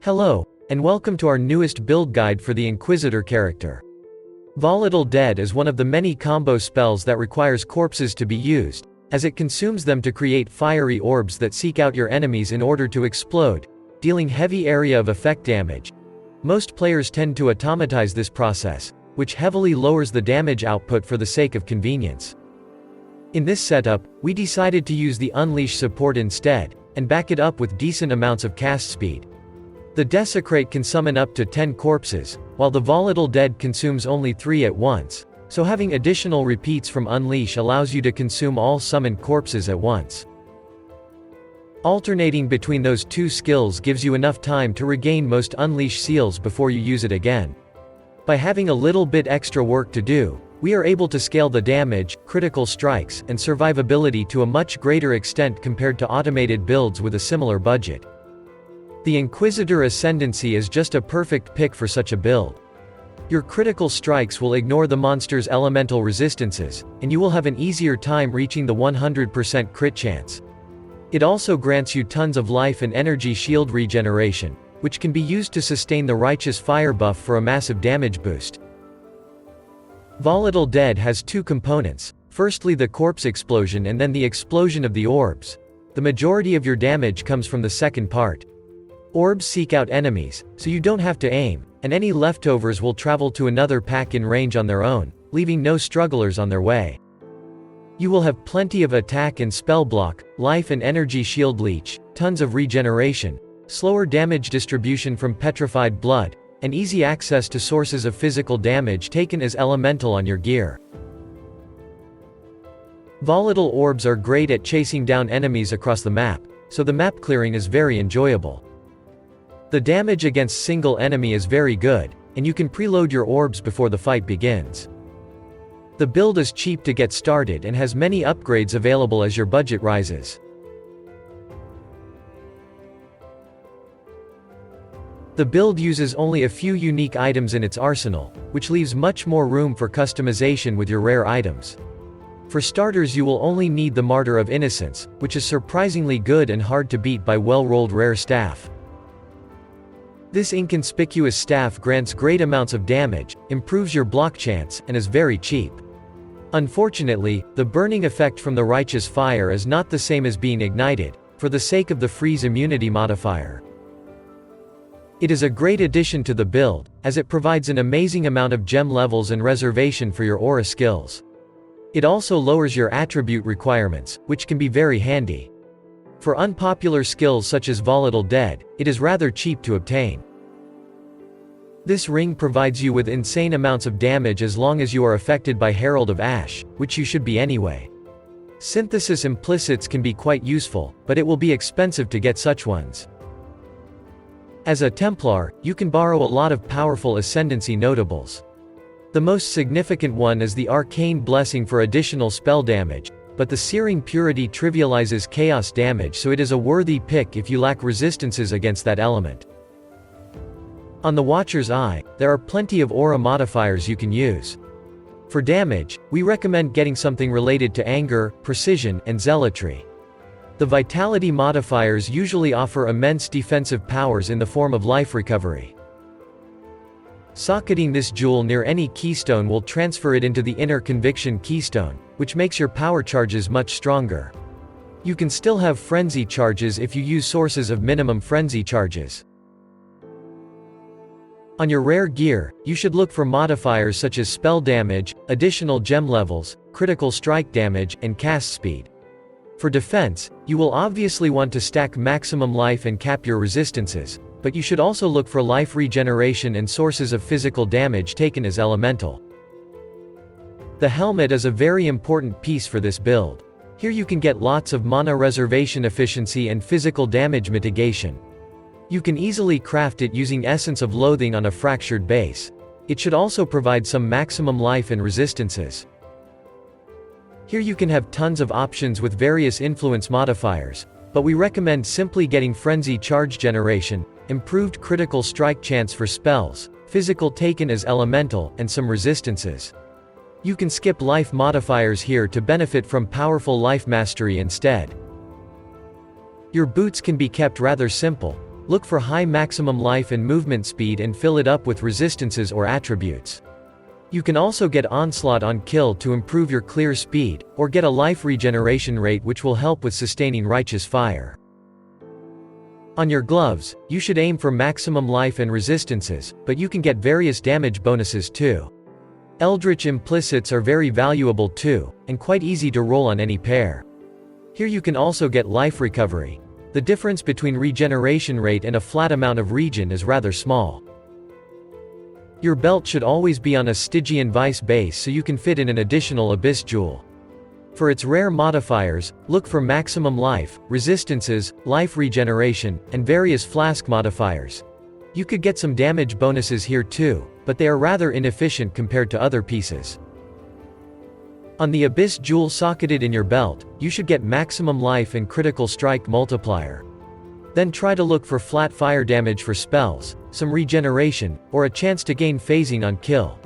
Hello, and welcome to our newest build guide for the Inquisitor character. Volatile Dead is one of the many combo spells that requires corpses to be used, as it consumes them to create fiery orbs that seek out your enemies in order to explode, dealing heavy area of effect damage. Most players tend to automatize this process, which heavily lowers the damage output for the sake of convenience. In this setup, we decided to use the Unleash support instead, and back it up with decent amounts of cast speed. The Desecrate can summon up to 10 corpses, while the Volatile Dead consumes only 3 at once, so having additional repeats from Unleash allows you to consume all summoned corpses at once. Alternating between those two skills gives you enough time to regain most Unleash seals before you use it again. By having a little bit extra work to do, we are able to scale the damage, critical strikes, and survivability to a much greater extent compared to automated builds with a similar budget. The Inquisitor Ascendancy is just a perfect pick for such a build. Your critical strikes will ignore the monster's elemental resistances, and you will have an easier time reaching the 100% crit chance. It also grants you tons of life and energy shield regeneration, which can be used to sustain the Righteous Fire buff for a massive damage boost. Volatile Dead has two components, firstly the corpse explosion and then the explosion of the orbs. The majority of your damage comes from the second part. Orbs seek out enemies, so you don't have to aim, and any leftovers will travel to another pack in range on their own, leaving no strugglers on their way. You will have plenty of attack and spell block, life and energy shield leech, tons of regeneration, slower damage distribution from petrified blood, and easy access to sources of physical damage taken as elemental on your gear. Volatile orbs are great at chasing down enemies across the map, so the map clearing is very enjoyable. The damage against single enemy is very good, and you can preload your orbs before the fight begins. The build is cheap to get started and has many upgrades available as your budget rises. The build uses only a few unique items in its arsenal, which leaves much more room for customization with your rare items. For starters, you will only need the Martyr of Innocence, which is surprisingly good and hard to beat by well-rolled rare staff. This inconspicuous staff grants great amounts of damage, improves your block chance, and is very cheap. Unfortunately, the burning effect from the Righteous Fire is not the same as being ignited, for the sake of the freeze immunity modifier. It is a great addition to the build, as it provides an amazing amount of gem levels and reservation for your aura skills. It also lowers your attribute requirements, which can be very handy. For unpopular skills such as Volatile Dead, it is rather cheap to obtain. This ring provides you with insane amounts of damage as long as you are affected by Herald of Ash, which you should be anyway. Synthesis implicits can be quite useful, but it will be expensive to get such ones. As a Templar, you can borrow a lot of powerful Ascendancy notables. The most significant one is the Arcane Blessing for additional spell damage, but the Searing Purity trivializes chaos damage, so it is a worthy pick if you lack resistances against that element. On the Watcher's Eye, there are plenty of aura modifiers you can use. For damage, we recommend getting something related to anger, precision, and zealotry. The vitality modifiers usually offer immense defensive powers in the form of life recovery. Socketing this jewel near any keystone will transfer it into the inner conviction keystone, which makes your power charges much stronger. You can still have frenzy charges if you use sources of minimum frenzy charges. On your rare gear, you should look for modifiers such as spell damage, additional gem levels, critical strike damage, and cast speed. For defense, you will obviously want to stack maximum life and cap your resistances, but you should also look for life regeneration and sources of physical damage taken as elemental. The helmet is a very important piece for this build. Here you can get lots of mana reservation efficiency and physical damage mitigation. You can easily craft it using Essence of Loathing on a fractured base. It should also provide some maximum life and resistances. Here you can have tons of options with various influence modifiers, but we recommend simply getting Frenzy Charge Generation, improved critical strike chance for spells, physical taken as elemental, and some resistances. You can skip life modifiers here to benefit from powerful life mastery instead. Your boots can be kept rather simple, Look for high maximum life and movement speed and fill it up with resistances or attributes. You can also get Onslaught on kill to improve your clear speed, or get a life regeneration rate which will help with sustaining righteous fire. On your gloves, you should aim for maximum life and resistances, but you can get various damage bonuses too. Eldritch Implicits are very valuable too, and quite easy to roll on any pair. Here you can also get life recovery. The difference between regeneration rate and a flat amount of regen is rather small. Your belt should always be on a Stygian Vice base so you can fit in an additional Abyss Jewel. For its rare modifiers, look for maximum life, resistances, life regeneration, and various flask modifiers. You could get some damage bonuses here too, but they are rather inefficient compared to other pieces. On the Abyss Jewel socketed in your belt, you should get maximum life and critical strike multiplier. Then try to look for flat fire damage for spells, some regeneration, or a chance to gain phasing on kill.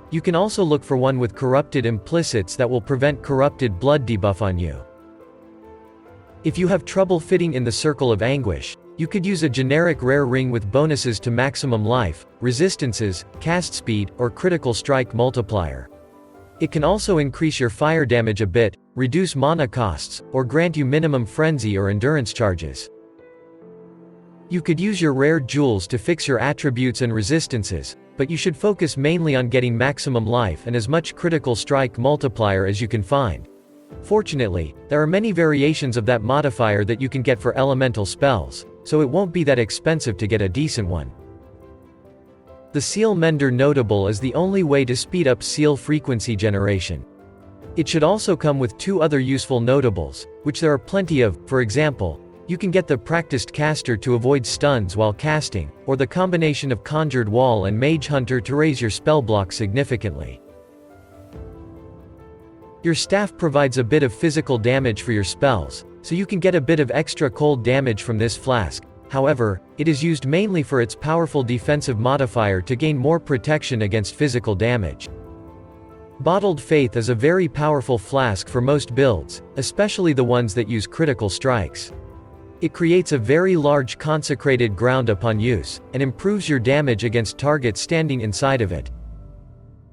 You can also look for one with corrupted implicits that will prevent corrupted blood debuff on you. If you have trouble fitting in the Circle of Anguish, you could use a generic rare ring with bonuses to maximum life, resistances, cast speed, or critical strike multiplier. It can also increase your fire damage a bit, reduce mana costs, or grant you minimum frenzy or endurance charges. You could use your rare jewels to fix your attributes and resistances, but you should focus mainly on getting maximum life and as much critical strike multiplier as you can find. Fortunately, there are many variations of that modifier that you can get for elemental spells, so it won't be that expensive to get a decent one. The Seal Mender Notable is the only way to speed up seal frequency generation. It should also come with two other useful notables, which there are plenty of. For example, you can get the Practiced Caster to avoid stuns while casting, or the combination of Conjured Wall and Mage Hunter to raise your spell block significantly. Your staff provides a bit of physical damage for your spells, so you can get a bit of extra cold damage from this flask. However, it is used mainly for its powerful defensive modifier to gain more protection against physical damage. Bottled Faith is a very powerful flask for most builds, especially the ones that use critical strikes. It creates a very large consecrated ground upon use, and improves your damage against targets standing inside of it.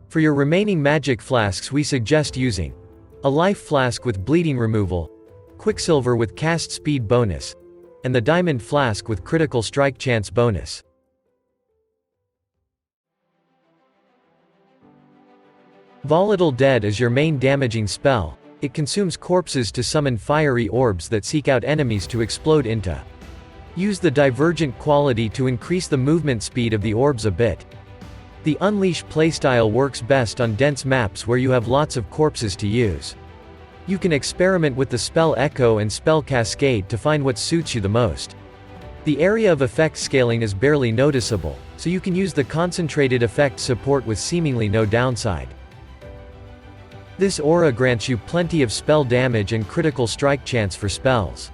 For your remaining magic flasks we suggest using a life flask with bleeding removal, Quicksilver with cast speed bonus, and the diamond flask with critical strike chance bonus. Volatile Dead is your main damaging spell. It consumes corpses to summon fiery orbs that seek out enemies to explode into. Use the divergent quality to increase the movement speed of the orbs a bit. The Unleash playstyle works best on dense maps where you have lots of corpses to use. You can experiment with the spell Echo and spell Cascade to find what suits you the most. The area of effect scaling is barely noticeable, so you can use the concentrated effect support with seemingly no downside. This aura grants you plenty of spell damage and critical strike chance for spells.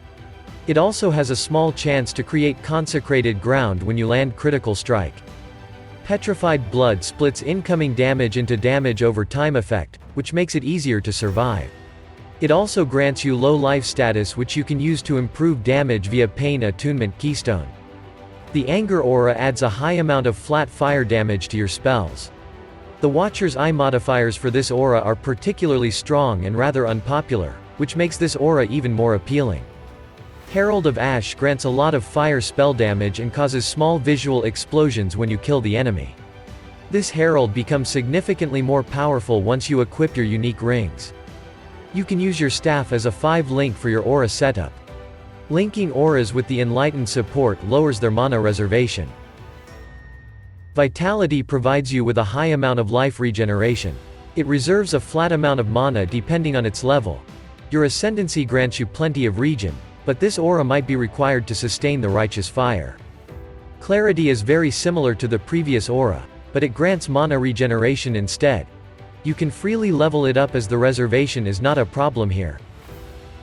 It also has a small chance to create consecrated ground when you land critical strike. Petrified Blood splits incoming damage into damage over time effect, which makes it easier to survive. It also grants you low life status which you can use to improve damage via Pain Attunement Keystone. The Anger aura adds a high amount of flat fire damage to your spells. The Watcher's Eye modifiers for this aura are particularly strong and rather unpopular, which makes this aura even more appealing. Herald of Ash grants a lot of fire spell damage and causes small visual explosions when you kill the enemy. This Herald becomes significantly more powerful once you equip your unique rings. You can use your staff as a 5-link for your aura setup. Linking auras with the Enlightened support lowers their mana reservation. Vitality provides you with a high amount of life regeneration. It reserves a flat amount of mana depending on its level. Your Ascendancy grants you plenty of regen, but this aura might be required to sustain the Righteous Fire. Clarity is very similar to the previous aura, but it grants mana regeneration instead. You can freely level it up as the reservation is not a problem here.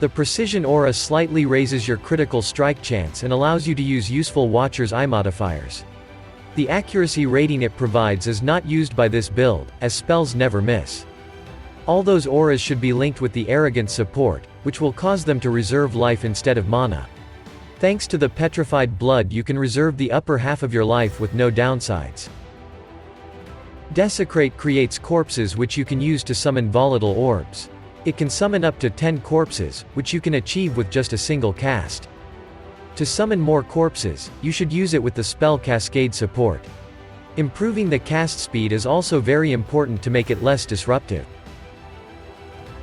The Precision aura slightly raises your critical strike chance and allows you to use useful Watcher's Eye modifiers. The accuracy rating it provides is not used by this build, as spells never miss. All those auras should be linked with the Arrogant support, which will cause them to reserve life instead of mana. Thanks to the petrified blood you can reserve the upper half of your life with no downsides. Desecrate creates corpses which you can use to summon volatile orbs. It can summon up to 10 corpses, which you can achieve with just a single cast. To summon more corpses, you should use it with the spell Cascade support. Improving the cast speed is also very important to make it less disruptive.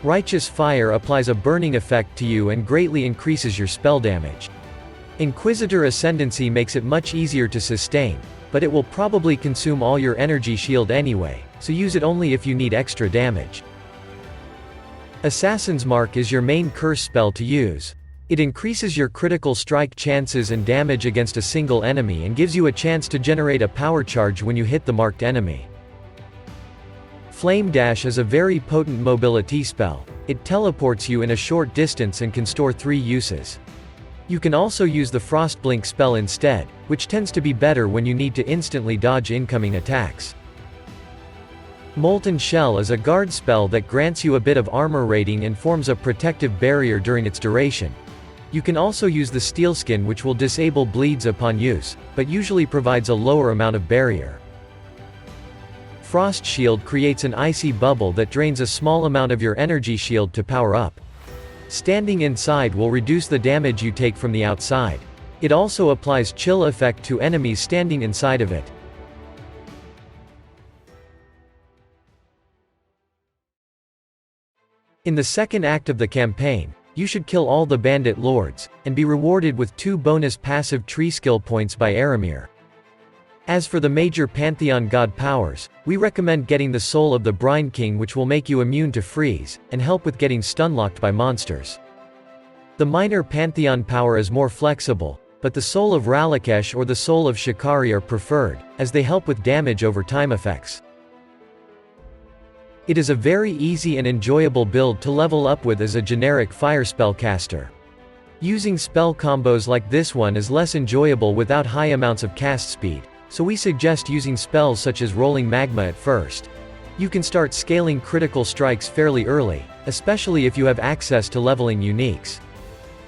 Righteous Fire applies a burning effect to you and greatly increases your spell damage. Inquisitor Ascendancy makes it much easier to sustain, but it will probably consume all your energy shield anyway, so use it only if you need extra damage. Assassin's Mark is your main curse spell to use. It increases your critical strike chances and damage against a single enemy and gives you a chance to generate a power charge when you hit the marked enemy. Flame Dash is a very potent mobility spell. It teleports you in a short distance and can store 3 uses. You can also use the Frostblink spell instead, which tends to be better when you need to instantly dodge incoming attacks. Molten Shell is a guard spell that grants you a bit of armor rating and forms a protective barrier during its duration. You can also use the Steelskin, which will disable bleeds upon use, but usually provides a lower amount of barrier. Frost Shield creates an icy bubble that drains a small amount of your energy shield to power up. Standing inside will reduce the damage you take from the outside. It also applies chill effect to enemies standing inside of it. In the second act of the campaign, you should kill all the bandit lords, and be rewarded with 2 bonus passive tree skill points by Aramir. As for the major Pantheon god powers, we recommend getting the Soul of the Brine King, which will make you immune to freeze, and help with getting stunlocked by monsters. The minor Pantheon power is more flexible, but the Soul of Ralakesh or the Soul of Shikari are preferred, as they help with damage over time effects. It is a very easy and enjoyable build to level up with as a generic fire spellcaster. Using spell combos like this one is less enjoyable without high amounts of cast speed, so we suggest using spells such as Rolling Magma at first. You can start scaling critical strikes fairly early, especially if you have access to leveling uniques.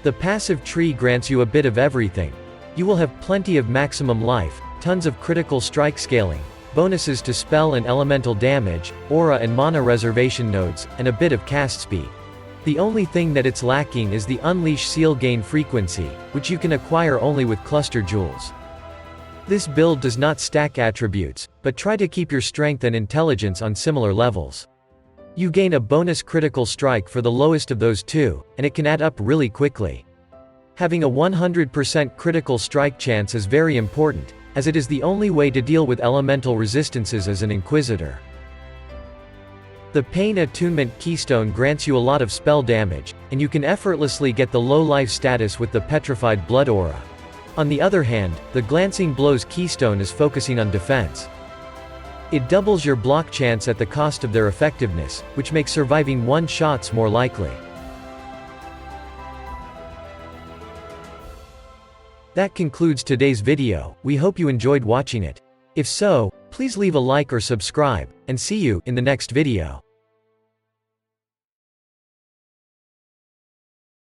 The passive tree grants you a bit of everything. You will have plenty of maximum life, tons of critical strike scaling, bonuses to spell and elemental damage, aura and mana reservation nodes, and a bit of cast speed. The only thing that it's lacking is the Unleash Seal gain frequency, which you can acquire only with cluster jewels. This build does not stack attributes, but try to keep your strength and intelligence on similar levels. You gain a bonus critical strike for the lowest of those 2, and it can add up really quickly. Having a 100% critical strike chance is very important, as it is the only way to deal with elemental resistances as an Inquisitor. The Pain Attunement Keystone grants you a lot of spell damage, and you can effortlessly get the low life status with the Petrified Blood aura. On the other hand, the Glancing Blows Keystone is focusing on defense. It doubles your block chance at the cost of their effectiveness, which makes surviving one-shots more likely. That concludes today's video. We hope you enjoyed watching it. If so, please leave a like or subscribe, and see you in the next video.